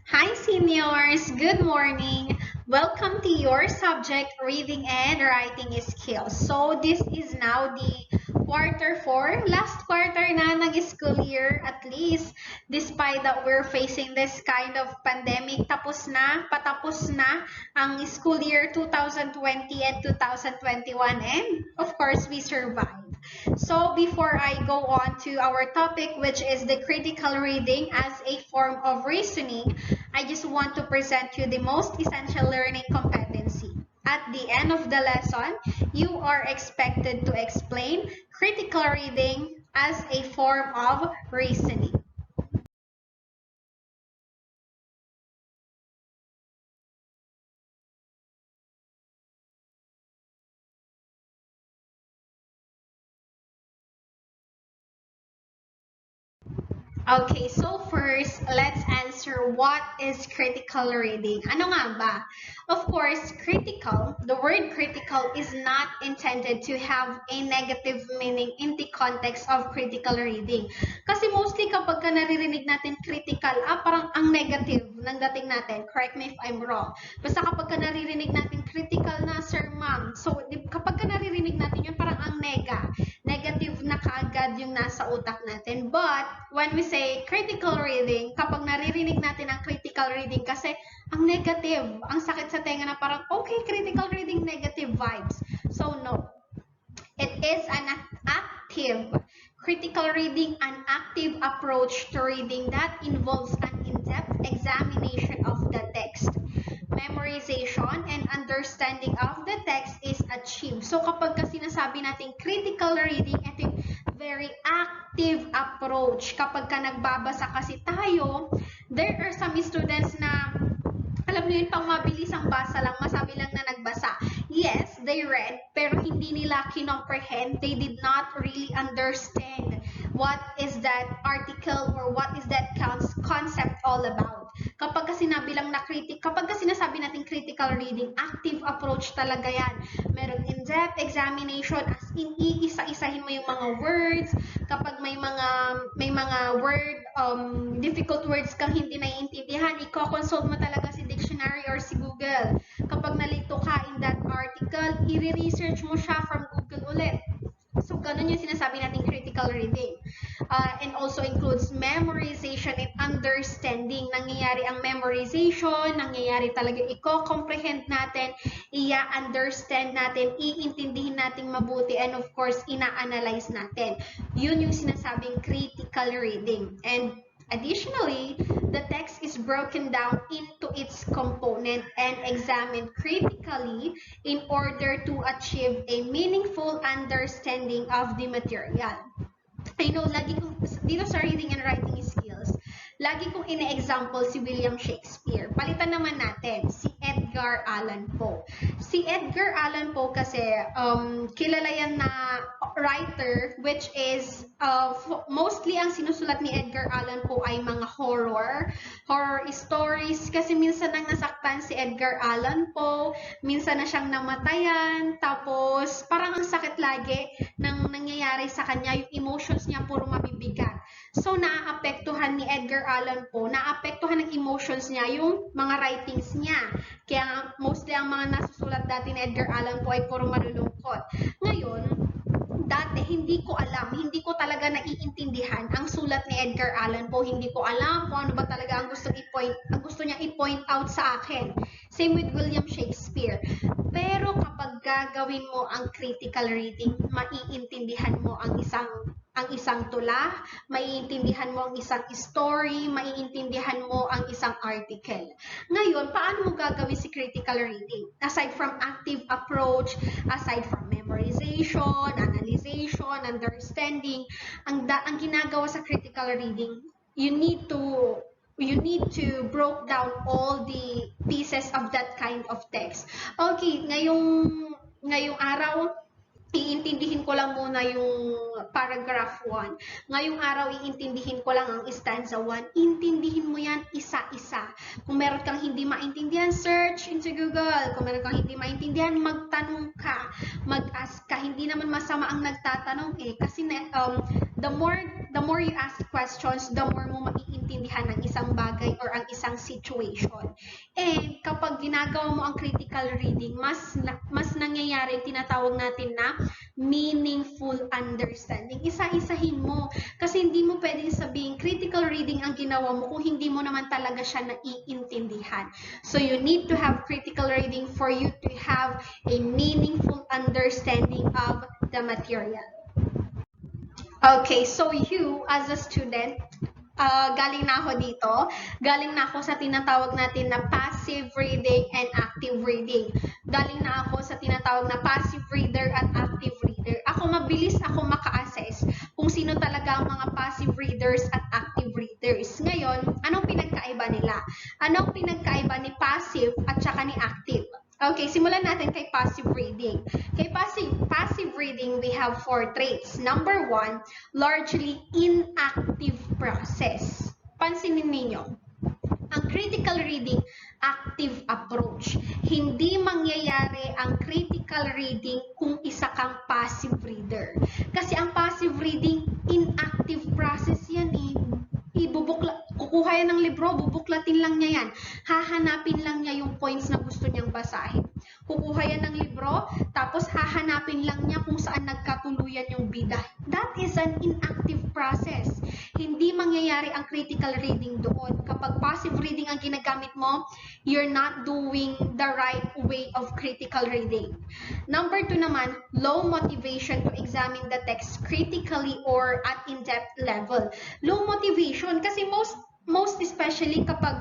Hi, seniors! Good morning! Welcome to your subject, reading and writing skills. So, this is now the quarter 4, last quarter na ng school year at least. Despite that we're facing this kind of pandemic, patapos na ang school year 2020 and 2021 and of course, we survived. So before I go on to our topic, which is the critical reading as a form of reasoning, I just want to present you the most essential learning competency. At the end of the lesson, you are expected to explain critical reading as a form of reasoning. Okay, so first, let's answer what is critical reading. Ano nga ba? Of course, the word critical is not intended to have a negative meaning in the context of critical reading. Kasi mostly kapag ka naririnig natin critical, parang ang negative ng dating natin. Correct me if I'm wrong. Basta kapag ka naririnig natin critical na, sir, ma'am. So, kapag ka naririnig natin yun, parang ang negative na kaagad yung nasa utak natin. But, when we say critical reading, kapag naririnig natin ang critical reading kasi ang negative, ang sakit sa tenga na parang, okay, critical reading, negative vibes. So, no. It is an active, critical reading, an active approach to reading that involves an in-depth examination of the text. Memorization and understanding of the text is achieved. So kapag kasi sinasabi natin critical reading, ito yung very active approach. Kapag ka nagbabasa kasi tayo, there are some students na alam niyo yun, pang mabilis ang basa lang, masabi lang na nagbasa. Yes, they read, pero hindi nila kinomprehend. They did not really understand what is that article or what is that concept all about. Kapag sinasabi natin critical reading, active approach talaga yan. Meron in-depth examination, as in iisa-isahin mo yung mga words. Kapag may mga difficult words kang hindi naiintindihan, i-consult mo talaga si dictionary or si Google. Kapag nalito ka in that article, i-research mo siya from Google ulit. So, ganun yung sinasabi natin critical reading. And also includes memorization and understanding. Nangyayari ang memorization, nangyayari talaga i-comprehend natin, i-understand natin, iintindihin natin mabuti, and of course, ina-analyze natin. Yun yung sinasabing critical reading. And additionally, the text is broken down into its component and examined critically in order to achieve a meaningful understanding of the material. I know, dito sa reading and writing skills, lagi kong ine-example si William Shakespeare. Palitan naman natin si Edgar Allan Poe. Si Edgar Allan Poe kasi, kilala yan na writer, which is, mostly ang sinusulat ni Edgar Allan Poe ay mga horror stories, kasi minsan nang nasaktan si Edgar Allan Poe, minsan na siyang namatayan, tapos parang ang sakit lagi ng nangyayari sa kanya, yung emotions niya puro mabibigat. So, naaapektuhan ni Edgar Allan Poe, naaapektuhan ng emotions niya yung mga writings niya. Kaya mostly ang mga nasusulat dati ni Edgar Allan Poe ay puro malulungkot. Ngayon, dati hindi ko talaga naiintindihan ang sulat ni Edgar Allan Poe. Hindi ko alam kung ano ba talaga ang gusto niya i-point out sa akin. Same with William Shakespeare. Pero kapag gagawin mo ang critical reading, maiintindihan mo ang isang tula, maiintindihan mo ang isang story, maiintindihan mo ang isang article. Ngayon, paano mo gagawin si critical reading? Aside from active approach, aside from memorization, analyzation, understanding, ang ginagawa sa critical reading, you need to break down all the pieces of that kind of text. Okay, ngayong araw, iintindihin ko lang muna yung paragraph 1. Ngayong araw, iintindihin ko lang ang stanza 1. Intindihin mo yan isa-isa. Kung meron kang hindi maintindihan, search into Google. Kung meron kang hindi maintindihan, magtanong ka. Mag-ask ka. Hindi naman masama ang nagtatanong eh. Kasi the more you ask questions, the more mo maiintindihan ang isang bagay or ang isang situation. And kapag ginagawa mo ang critical reading, mas nangyayari tinatawag natin na meaningful understanding. Isa-isahin mo. Kasi hindi mo pwedeng sabihin critical reading ang ginawa mo kung hindi mo naman talaga siya naiintindihan. So you need to have critical reading for you to have a meaningful understanding of the material. Okay, so you as a student, galing na ako dito. Galing na ako sa tinatawag natin na passive reading and active reading. Galing na ako sa tinatawag na passive reader at active reader. Mabilis ako maka-assess kung sino talaga ang mga passive readers at active readers. Ngayon, anong pinagkaiba nila? Anong pinagkaiba ni passive at saka ni active? Okay, simulan natin kay passive reading. Kay passive reading, we have 4 traits. Number 1, largely inactive process. Pansinin ninyo, ang critical reading, active approach. Hindi mangyayari ang critical reading kung isa kang passive reader. Kasi ang passive reading, inactive process yan eh. Kukuha yan ng libro, bubuklatin lang niya yan. Hahanapin lang niya yung points na gusto niyang basahin. Kukuha yan ng libro, tapos hahanapin lang niya kung saan nagkatuluyan yung bida. That is an inactive process. Hindi mangyayari ang critical reading doon. Kapag passive reading ang ginagamit mo, you're not doing the right way of critical reading. Number 2 naman, low motivation to examine the text critically or at in-depth level. Low motivation kasi most especially kapag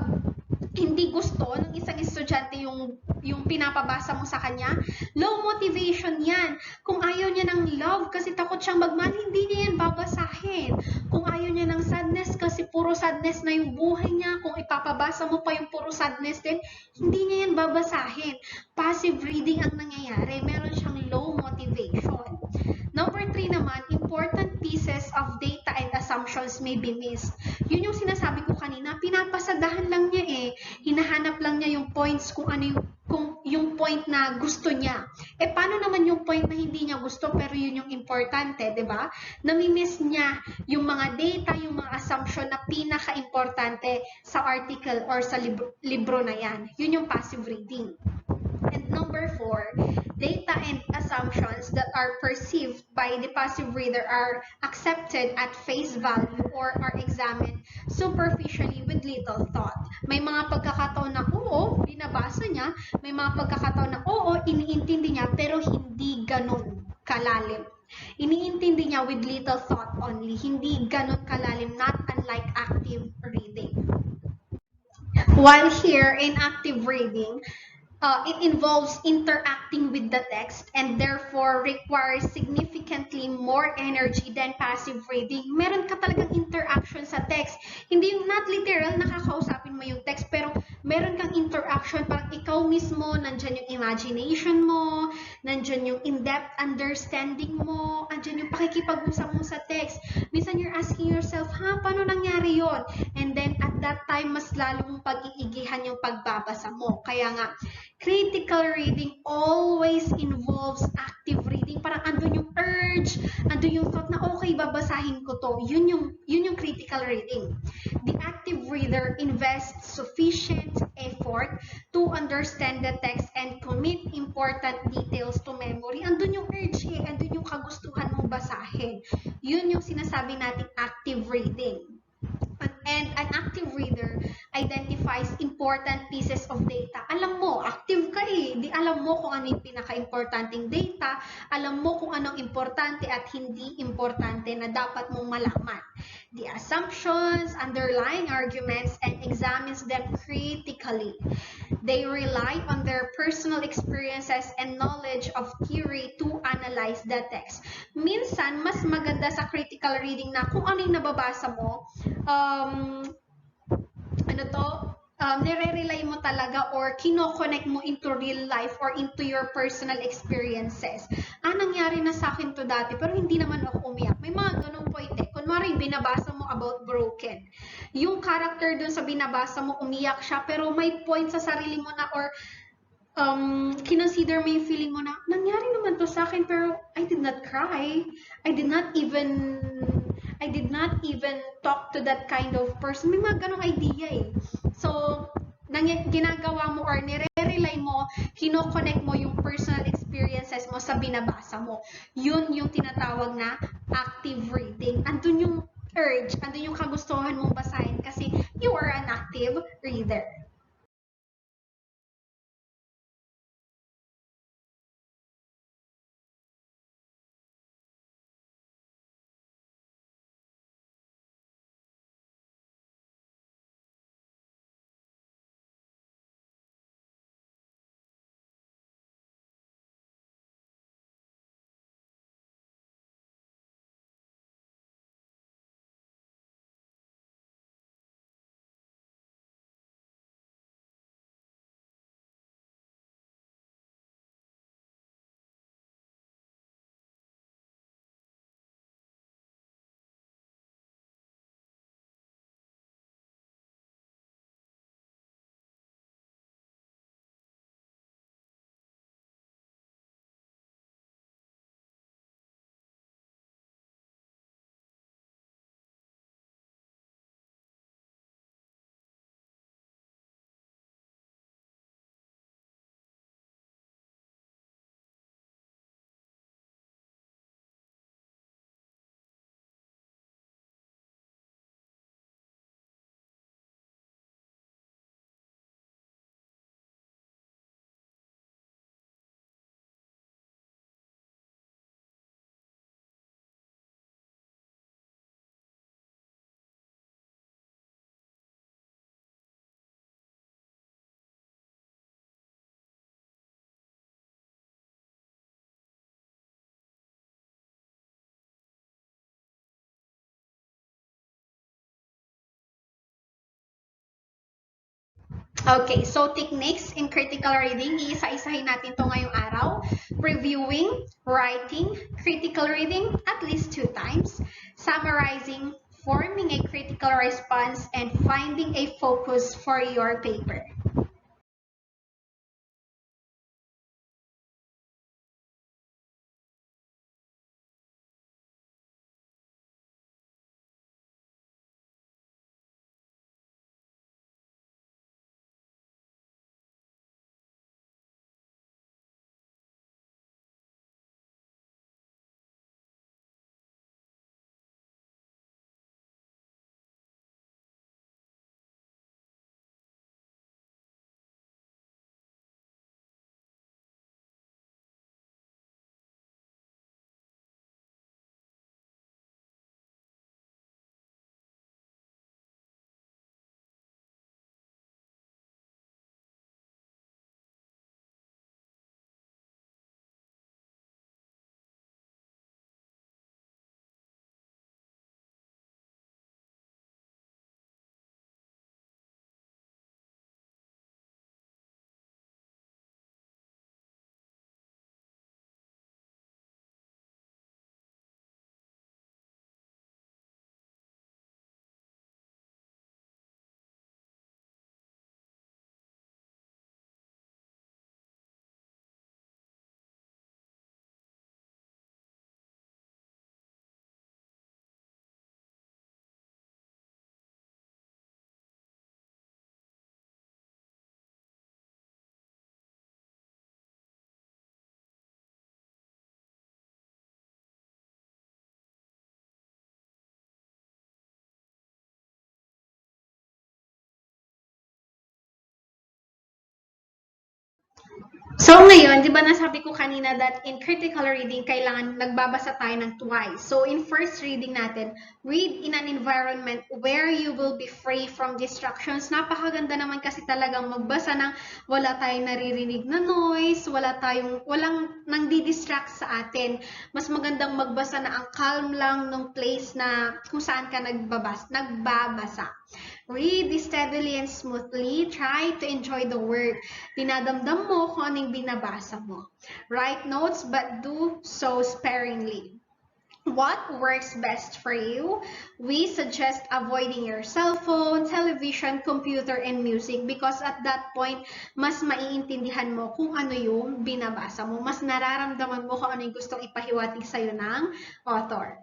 hindi gusto ng isang estudyante yung pinapabasa mo sa kanya, low motivation yan. Kung ayaw niya ng love kasi takot siyang magmahal, hindi niya yan babasahin. Kung ayaw niya ng sadness kasi puro sadness na yung buhay niya, kung ipapabasa mo pa yung puro sadness din, hindi niya yan babasahin. Passive reading ang nangyayari. Meron siyang low motivation. Number 3 naman, important pieces of data and assumptions may be missed. Yun yung sinasabi ko kanina, pinapasadahan lang niya eh. Hinahanap lang niya yung points kung ano yung point na gusto niya. Paano naman yung point na hindi niya gusto pero yun yung importante, di ba? Nami-miss niya yung mga data, yung mga assumption na pinaka-importante sa article or sa libro na yan. Yun yung passive reading. And number 4, data and assumptions that are perceived by the passive reader are accepted at face value or are examined superficially with little thought. May mga pagkakataon na oo, binabasa niya. May mga pagkakataon na oo, iniintindi niya pero hindi ganun kalalim. Iniintindi niya with little thought only. Hindi ganun kalalim, not unlike active reading. While here in active reading, it involves interacting with the text and therefore requires significantly more energy than passive reading. Meron ka talagang interaction sa text. Hindi yung not literal, nakakausapin mo yung text, pero meron kang interaction, parang ikaw mismo, nandyan yung imagination mo, nandyan yung in-depth understanding mo, andyan yung pakikipag-usap mo sa text. Minsan you're asking yourself, paano nangyari yon? And then at that time, mas lalo mong pag-iigihan yung pagbabasa mo. Kaya nga, critical reading always involves active reading. Parang andun yung urge, andun yung thought na okay, babasahin ko to. Yun yung critical reading. The active reader invests sufficient effort to understand the text and commit important details to memory. Andun yung urge andun yung kagustuhan mong basahin. Yun yung sinasabi nating active reading. And an active reader identifies important pieces of data. Alam mo, active ka di alam mo kung ano yung pinaka-importanting data, alam mo kung anong importante at hindi importante na dapat mong malaman. The assumptions, underlying arguments, and examines them critically. They rely on their personal experiences and knowledge of theory to analyze the text. Minsan, mas maganda sa critical reading na kung ano yung nababasa mo, nire-rely mo talaga or kino-connect mo into real life or into your personal experiences. Nangyari na sa akin to dati pero hindi naman ako umiyak. May mga ganong point Kunwari, binabasa mo about Broken. Yung character dun sa binabasa mo, umiyak siya pero may point sa sarili mo na or kinonsider mo yung feeling mo na nangyari naman to sa akin pero I did not cry. I did not even talk to that kind of person. May mga ganong idea So, ginagawa mo or nire-rely mo, kinoconnect mo yung personal experiences mo sa binabasa mo. Yun yung tinatawag na active reading. Andun yung urge, andun yung kagustuhan mong basahin kasi you are an active reader. Okay, so techniques in critical reading, iisa-isahin natin to ngayong araw. Reviewing, writing, critical reading at least 2 times, summarizing, forming a critical response, and finding a focus for your paper. So ngayon, di ba nasabi ko kanina that in critical reading, kailangan nagbabasa tayo ng twice. So in first reading natin, read in an environment where you will be free from distractions. Napakaganda naman kasi talagang magbasa ng wala tayong naririnig na noise, walang nang di-distract sa atin. Mas magandang magbasa na ang calm lang ng place na kung saan ka nagbabasa. Read steadily and smoothly. Try to enjoy the word. Dinadamdam mo kung anong binabasa mo. Write notes but do so sparingly. What works best for you? We suggest avoiding your cell phone, television, computer, and music because at that point, mas maiintindihan mo kung ano yung binabasa mo. Mas nararamdaman mo kung ano yung gustong ipahiwatig sa'yo ng author.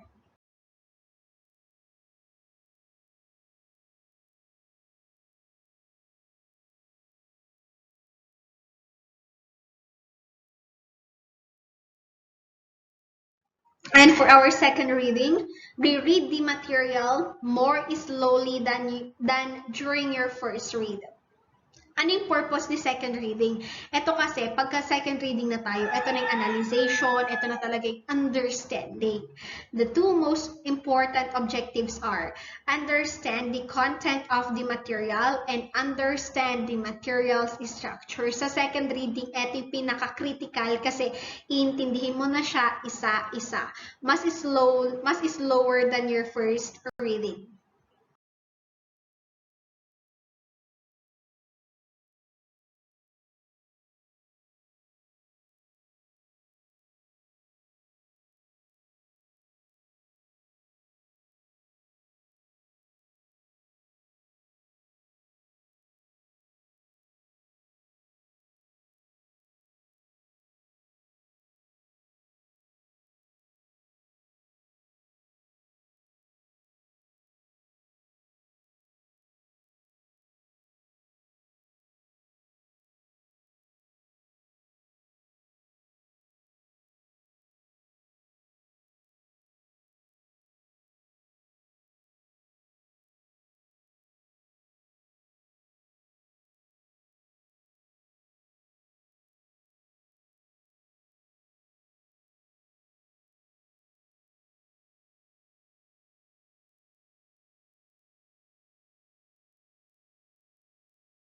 And for our second reading, reread the material more slowly than during your first read. Ano yung purpose ni second reading? Ito kasi, pagka second reading na tayo, ito na yung analyzation, ito na talaga yung understanding. The two most important objectives are understand the content of the material and understand the material's structure. Sa second reading, ito yung pinaka-critical kasi iintindihin mo na siya isa-isa. Mas slower than your first reading.